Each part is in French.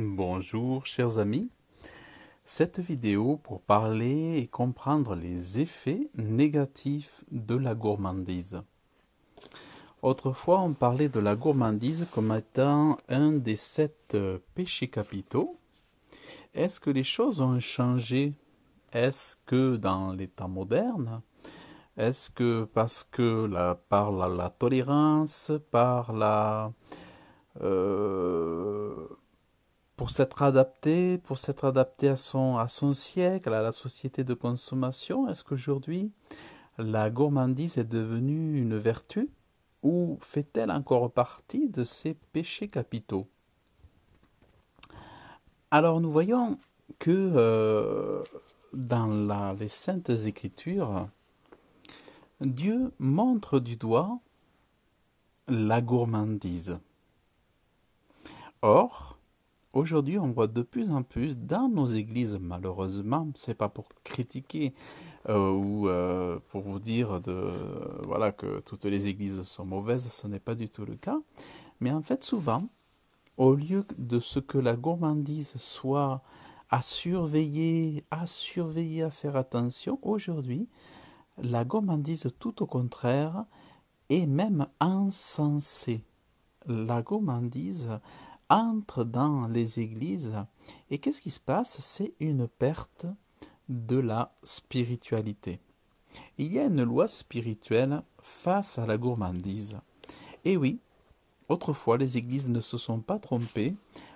Bonjour chers amis, cette vidéo pour parler et comprendre les effets négatifs de la gourmandise. Autrefois on parlait de la gourmandise comme étant un des 7 péchés capitaux. Est-ce que les choses ont changé? Est-ce que dans les temps modernes, est-ce que parce que par la tolérance, par la... pour s'être adapté à son siècle, à la société de consommation, est-ce qu'aujourd'hui la gourmandise est devenue une vertu ou fait-elle encore partie de ses péchés capitaux? Alors nous voyons que dans les Saintes Écritures, Dieu montre du doigt la gourmandise. Or, aujourd'hui, on voit de plus en plus dans nos églises, malheureusement, c'est pas pour critiquer ou pour vous dire voilà, que toutes les églises sont mauvaises, ce n'est pas du tout le cas. Mais en fait, souvent, au lieu de ce que la gourmandise soit à surveiller, à faire attention, aujourd'hui, la gourmandise, tout au contraire, est même encensée. La gourmandise entre dans les églises et qu'est-ce qui se passe? C'est une perte de la spiritualité. Il y a une loi spirituelle face à la gourmandise. Et oui, autrefois les églises ne se sont pas trompées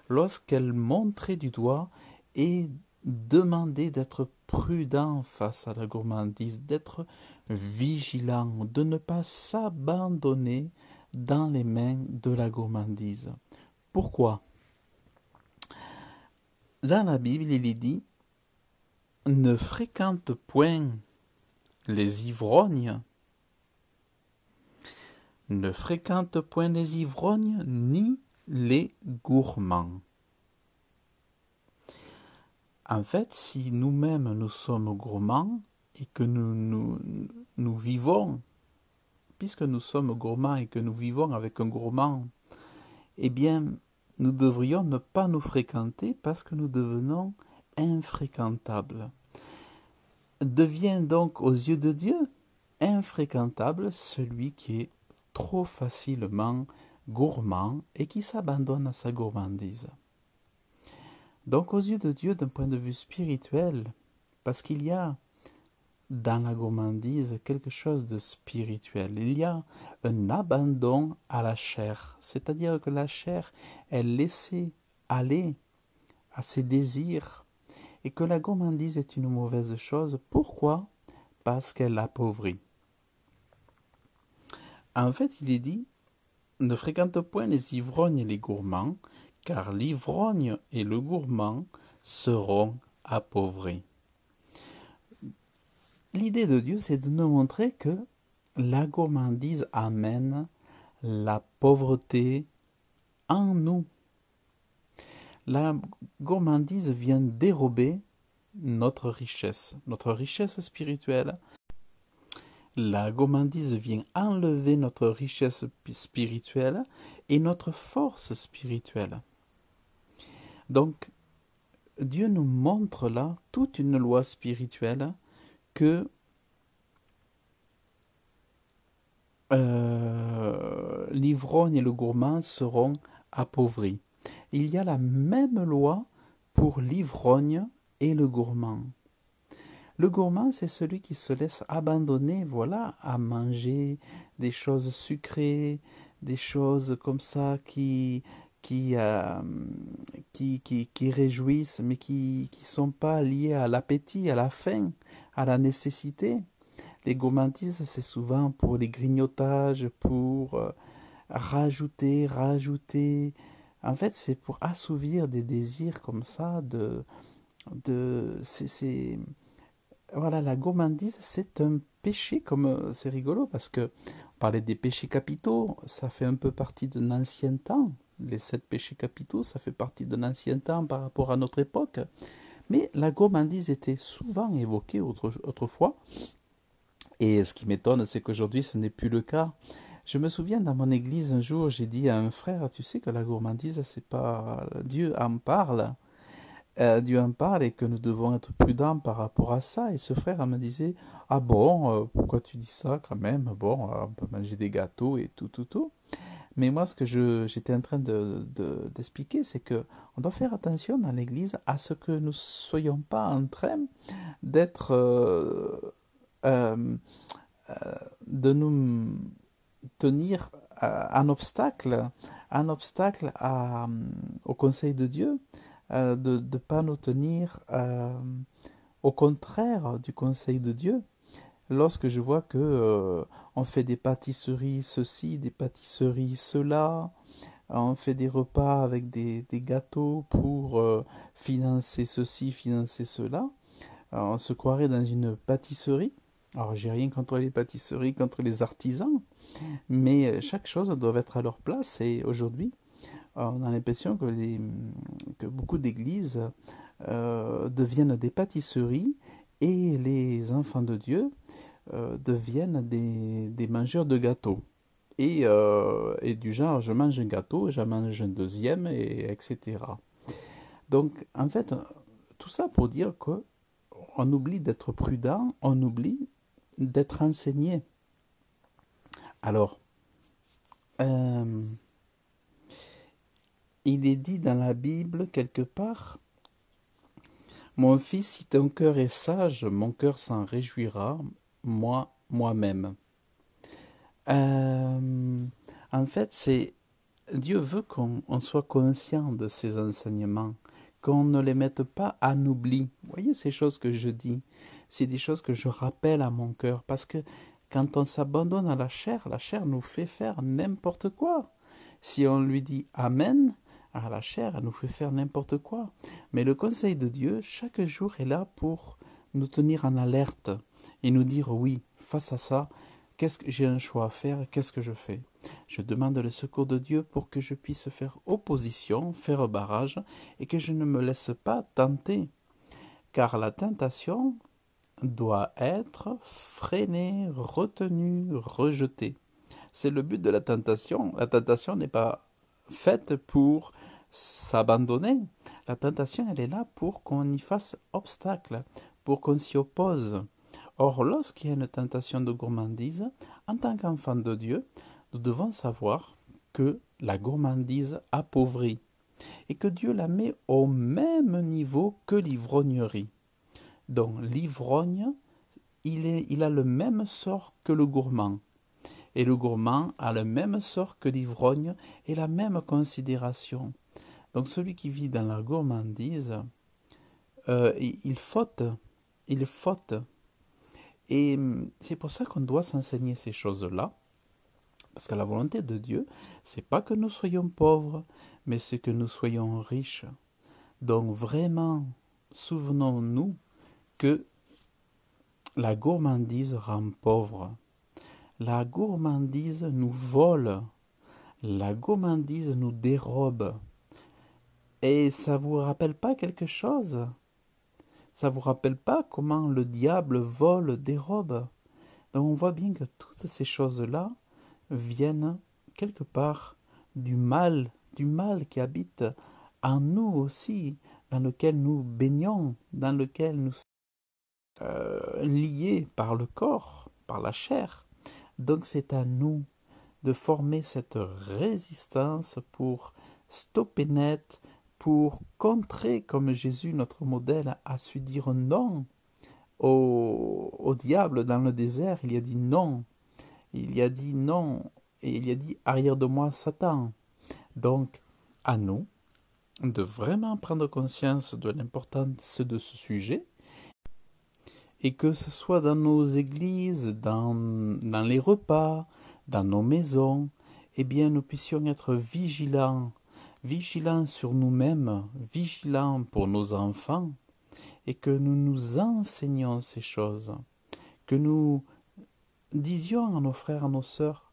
lorsqu'elles montraient du doigt et demandaient d'être prudents face à la gourmandise, d'être vigilants, de ne pas s'abandonner dans les mains de la gourmandise. Pourquoi? Dans la Bible, il est dit « Ne fréquente point les ivrognes, ne fréquente point les ivrognes ni les gourmands. » En fait, si nous-mêmes nous sommes gourmands et que nous vivons, puisque nous sommes gourmands et que nous vivons avec un gourmand, eh bien, nous devrions ne pas nous fréquenter parce que nous devenons infréquentables. Devient donc aux yeux de Dieu infréquentable celui qui est trop facilement gourmand et qui s'abandonne à sa gourmandise. Donc aux yeux de Dieu d'un point de vue spirituel, parce qu'il y a dans la gourmandise quelque chose de spirituel. Il y a un abandon à la chair, c'est-à-dire que la chair est laissée aller à ses désirs et que la gourmandise est une mauvaise chose. Pourquoi? Parce qu'elle appauvrit. En fait, il est dit « Ne fréquente point les ivrognes et les gourmands, car l'ivrogne et le gourmand seront appauvris. » L'idée de Dieu, c'est de nous montrer que la gourmandise amène la pauvreté en nous. La gourmandise vient dérober notre richesse spirituelle. La gourmandise vient enlever notre richesse spirituelle et notre force spirituelle. Donc, Dieu nous montre là toute une loi spirituelle que l'ivrogne et le gourmand seront appauvris. Il y a la même loi pour l'ivrogne et le gourmand. Le gourmand, c'est celui qui se laisse abandonner, voilà, à manger des choses sucrées, des choses comme ça qui réjouissent, mais qui sont pas liées à l'appétit, à la faim, à la nécessité. Les gourmandises, c'est souvent pour les grignotages, pour rajouter. En fait, c'est pour assouvir des désirs comme ça. Voilà, la gourmandise, c'est un péché, comme c'est rigolo, parce que on parlait des péchés capitaux, ça fait un peu partie d'un ancien temps. Les 7 péchés capitaux, ça fait partie d'un ancien temps par rapport à notre époque. Mais la gourmandise était souvent évoquée autrefois. Et ce qui m'étonne, c'est qu'aujourd'hui, ce n'est plus le cas. Je me souviens dans mon église un jour, j'ai dit à un frère, tu sais que la gourmandise, c'est pas Dieu en parle. Dieu en parle et que nous devons être prudents par rapport à ça. Et ce frère me disait, ah bon, pourquoi tu dis ça quand même? Bon, on peut manger des gâteaux et tout, tout, tout. Mais moi, ce que j'étais en train d'expliquer, c'est que on doit faire attention dans l'Église à ce que nous soyons pas en train d'être, euh, de nous tenir un obstacle au conseil de Dieu, de ne pas nous tenir au contraire du conseil de Dieu. Lorsque je vois que on fait des pâtisseries ceci, des pâtisseries cela, on fait des repas avec des gâteaux pour financer ceci, financer cela, on se croirait dans une pâtisserie. Alors j'ai rien contre les pâtisseries, contre les artisans, mais chaque chose doit être à leur place et aujourd'hui on a l'impression que beaucoup d'églises deviennent des pâtisseries et les enfants de Dieu deviennent des mangeurs de gâteaux. Et du genre, je mange un gâteau, je mange un deuxième, et etc. Donc, en fait, tout ça pour dire que on oublie d'être prudent, on oublie d'être enseigné. Alors, euh, il est dit dans la Bible quelque part, mon fils, si ton cœur est sage, mon cœur s'en réjouira, moi-même. Euh, En fait, Dieu veut qu'on soit conscient de ces enseignements, qu'on ne les mette pas en oubli. Vous voyez ces choses que je dis, c'est des choses que je rappelle à mon cœur, parce que quand on s'abandonne à la chair nous fait faire n'importe quoi. Si on lui dit Amen, à la chair, elle nous fait faire n'importe quoi. Mais le conseil de Dieu, chaque jour, est là pour nous tenir en alerte et nous dire oui, face à ça, qu'est-ce que j'ai un choix à faire, qu'est-ce que je fais? Je demande le secours de Dieu pour que je puisse faire opposition, faire barrage, et que je ne me laisse pas tenter. Car la tentation doit être freinée, retenue, rejetée. C'est le but de la tentation. La tentation n'est pas faite pour s'abandonner. La tentation, elle est là pour qu'on y fasse obstacle, pour qu'on s'y oppose. Or, lorsqu'il y a une tentation de gourmandise, en tant qu'enfant de Dieu, nous devons savoir que la gourmandise appauvrit et que Dieu la met au même niveau que l'ivrognerie. Donc l'ivrogne, il a le même sort que le gourmand. Et le gourmand a le même sort que l'ivrogne et la même considération. Donc celui qui vit dans la gourmandise, il faute, il faute. Et c'est pour ça qu'on doit s'enseigner ces choses-là. Parce que la volonté de Dieu, c'est pas que nous soyons pauvres, mais c'est que nous soyons riches. Donc vraiment, souvenons-nous que la gourmandise rend pauvre. La gourmandise nous vole. La gourmandise nous dérobe. Et ça vous rappelle pas quelque chose? Ça vous rappelle pas comment le diable vole, dérobe? Donc on voit bien que toutes ces choses-là viennent quelque part du mal qui habite en nous aussi, dans lequel nous baignons, dans lequel nous sommes liés par le corps, par la chair. Donc c'est à nous de former cette résistance pour stopper net, pour contrer, comme Jésus, notre modèle, a su dire non au diable dans le désert. Il y a dit non. Il y a dit non. Et il y a dit arrière de moi, Satan. Donc, à nous de vraiment prendre conscience de l'importance de ce sujet et que ce soit dans nos églises, dans les repas, dans nos maisons, eh bien nous puissions être vigilants, vigilants sur nous-mêmes, vigilants pour nos enfants, et que nous nous enseignions ces choses, que nous disions à nos frères, à nos sœurs,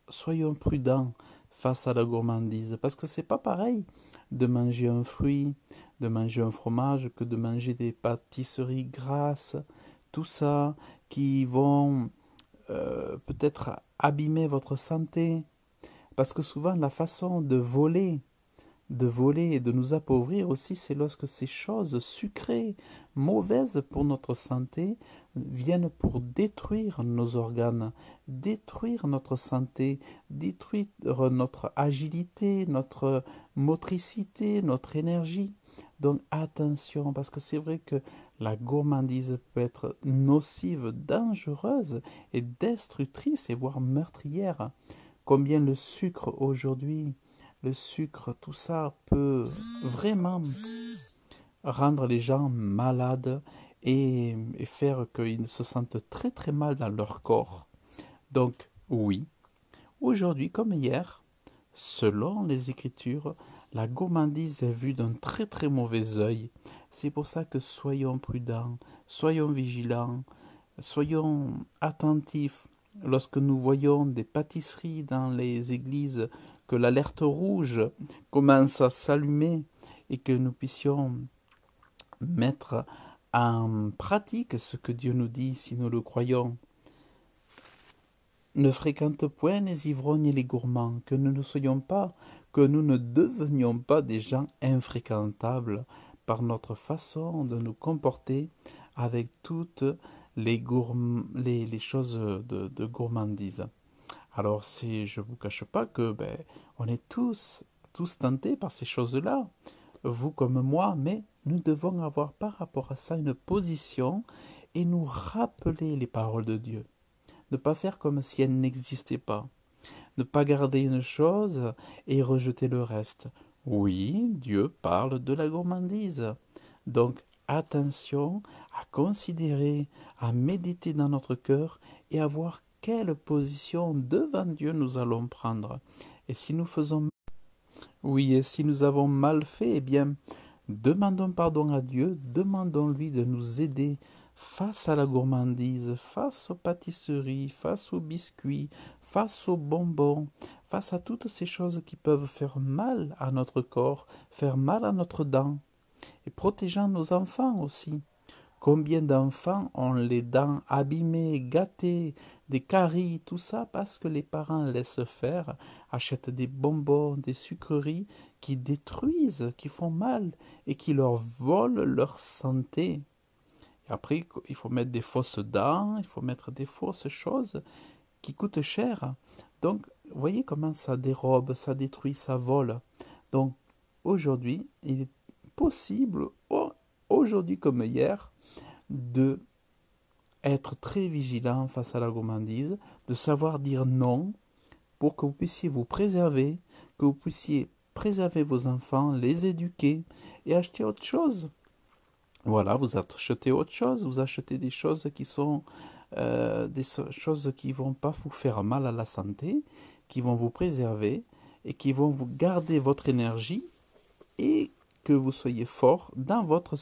soyons prudents face à la gourmandise, parce que c'est pas pareil de manger un fruit, de manger un fromage, que de manger des pâtisseries grasses, tout ça, qui vont peut-être abîmer votre santé. Parce que souvent, la façon de voler et de nous appauvrir aussi, c'est lorsque ces choses sucrées, mauvaises pour notre santé, viennent pour détruire nos organes, détruire notre santé, détruire notre agilité, notre motricité, notre énergie. Donc attention, parce que c'est vrai que la gourmandise peut être nocive, dangereuse et destructrice et voire meurtrière. Combien le sucre aujourd'hui, le sucre, tout ça peut vraiment rendre les gens malades et faire qu'ils se sentent très très mal dans leur corps. Donc oui, aujourd'hui comme hier, selon les Écritures, la gourmandise est vue d'un très très mauvais œil. C'est pour ça que soyons prudents, soyons vigilants, soyons attentifs lorsque nous voyons des pâtisseries dans les églises, que l'alerte rouge commence à s'allumer et que nous puissions mettre en pratique ce que Dieu nous dit si nous le croyons. Ne fréquente point les ivrognes et les gourmands, que nous ne soyons pas, que nous ne devenions pas des gens infréquentables par notre façon de nous comporter avec toutes les choses de gourmandise. Alors, je ne vous cache pas que on est tous tentés par ces choses-là, vous comme moi, mais nous devons avoir par rapport à ça une position et nous rappeler les paroles de Dieu. Ne pas faire comme si elles n'existaient pas. Ne pas garder une chose et rejeter le reste. Oui, Dieu parle de la gourmandise. Donc, attention à considérer, à méditer dans notre cœur et à voir quelle position devant Dieu nous allons prendre. Et si nous faisons, oui, et si nous avons mal fait, eh bien, demandons pardon à Dieu, demandons-lui de nous aider face à la gourmandise, face aux pâtisseries, face aux biscuits, face aux bonbons, face à toutes ces choses qui peuvent faire mal à notre corps, faire mal à notre dent, et protégeant nos enfants aussi. Combien d'enfants ont les dents abîmées, gâtées, des caries, tout ça parce que les parents laissent faire, achètent des bonbons, des sucreries qui détruisent, qui font mal et qui leur volent leur santé. Et après, il faut mettre des fausses dents, il faut mettre des fausses choses qui coûtent cher. Donc, voyez comment ça dérobe, ça détruit, ça vole. Donc, aujourd'hui, il est possible, aujourd'hui comme hier, de être très vigilant face à la gourmandise, de savoir dire non pour que vous puissiez vous préserver, que vous puissiez préserver vos enfants, les éduquer et acheter autre chose. Voilà, vous achetez autre chose, vous achetez des choses qui sont choses qui vont pas vous faire mal à la santé, qui vont vous préserver et qui vont vous garder votre énergie et que vous soyez fort dans votre